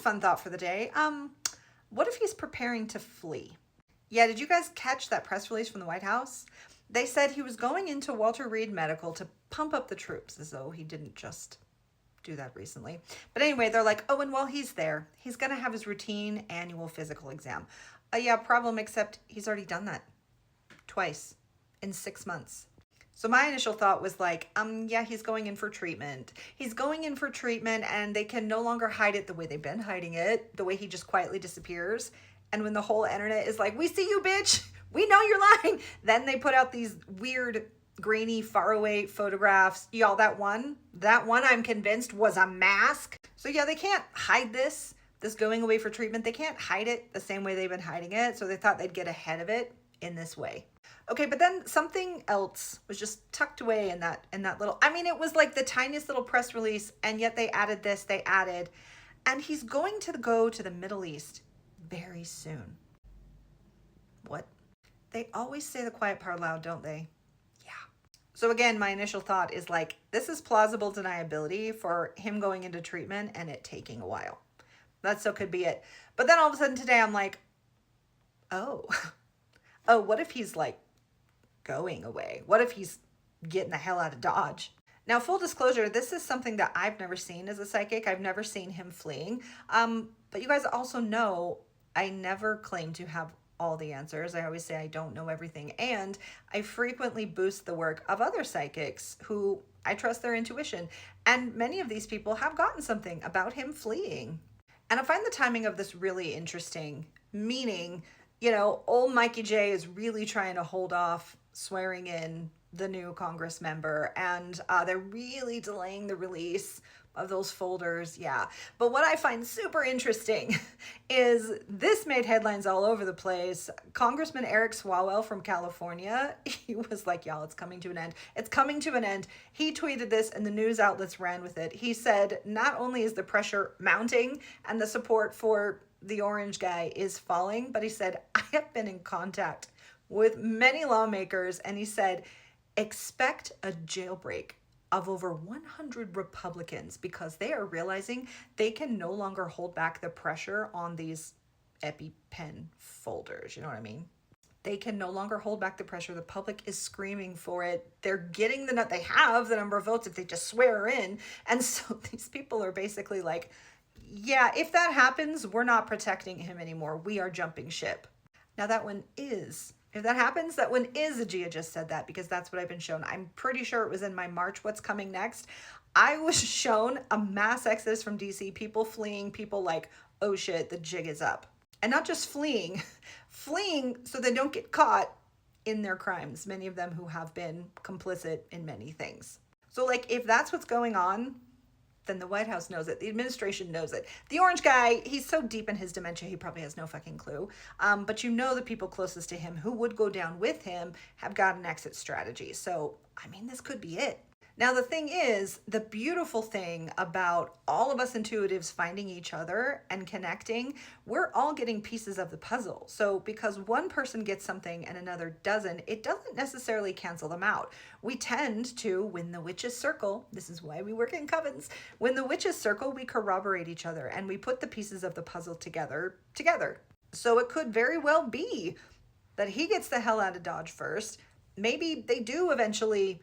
fun thought for the day. What if he's preparing to flee? Yeah, did you guys catch that press release from the White House? They said he was going into Walter Reed Medical to pump up the troops, as though he didn't just do that recently. But anyway, they're like, oh, and while he's there, he's going to have his routine annual physical exam. Yeah, problem, except he's already done that twice in 6 months. So my initial thought was like, yeah, he's going in for treatment. He's going in for treatment and they can no longer hide it the way they've been hiding it, the way he just quietly disappears. And when the whole internet is like, we see you, bitch, we know you're lying. Then they put out these weird, grainy, faraway photographs. Y'all, that one I'm convinced was a mask. So yeah, they can't hide this going away for treatment. They can't hide it the same way they've been hiding it. So they thought they'd get ahead of it in this way. Okay, but then something else was just tucked away in that little, I mean, it was like the tiniest little press release, and yet they added this, and he's going to go to the Middle East very soon. What? They always say the quiet part loud, don't they? Yeah. So again, my initial thought is like, this is plausible deniability for him going into treatment and it taking a while. That still could be it. But then all of a sudden today, I'm like, oh, what if he's like going away? What if he's getting the hell out of Dodge? Now, full disclosure, this is something that I've never seen as a psychic. I've never seen him fleeing. But you guys also know I never claim to have all the answers. I always say I don't know everything. And I frequently boost the work of other psychics who I trust their intuition. And many of these people have gotten something about him fleeing. And I find the timing of this really interesting, meaning, you know, old Mikey J is really trying to hold off swearing in the new Congress member, and they're really delaying the release of those folders. Yeah. But what I find super interesting is this made headlines all over the place. Congressman Eric Swalwell from California, he was like, y'all, it's coming to an end. It's coming to an end. He tweeted this and the news outlets ran with it. He said, not only is the pressure mounting and the support for the orange guy is falling, but he said, I have been in contact with many lawmakers, and he said, expect a jailbreak of over 100 Republicans because they are realizing they can no longer hold back the pressure on these EpiPen folders. You know what I mean? They can no longer hold back the pressure. The public is screaming for it. They're getting they have the number of votes if they just swear her in. And so these people are basically like, yeah, if that happens, we're not protecting him anymore. We are jumping ship. Now that one is, if that happens, that one is a Gia just said that because that's what I've been shown. I'm pretty sure it was in my March What's Coming Next. I was shown a mass exodus from DC, people fleeing, people like, oh shit, the jig is up. And not just fleeing so they don't get caught in their crimes. Many of them who have been complicit in many things. So like, if that's what's going on, then the White House knows it. The administration knows it. The orange guy, he's so deep in his dementia, he probably has no fucking clue. But you know the people closest to him who would go down with him have got an exit strategy. So, I mean, this could be it. Now, the thing is, the beautiful thing about all of us intuitives finding each other and connecting, we're all getting pieces of the puzzle. So because one person gets something and another doesn't, it doesn't necessarily cancel them out. We tend to, when the witches circle, this is why we work in covens, when the witches circle, we corroborate each other and we put the pieces of the puzzle together. So it could very well be that he gets the hell out of Dodge first. Maybe they do eventually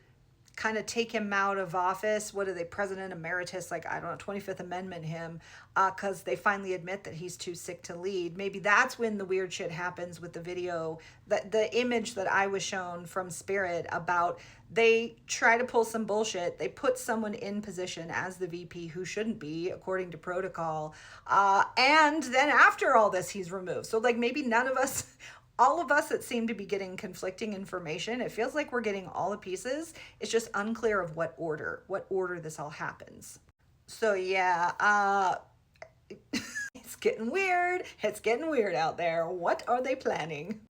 kind of take him out of office. What are they, president emeritus, like, I don't know, 25th Amendment him, because they finally admit that he's too sick to lead. Maybe that's when the weird shit happens with the video, the image that I was shown from Spirit about they try to pull some bullshit. They put someone in position as the VP who shouldn't be according to protocol. And then after all this, he's removed. So like maybe none of us, all of us that seem to be getting conflicting information, it feels like we're getting all the pieces. It's just unclear of what order this all happens. So yeah, it's getting weird. It's getting weird out there. What are they planning?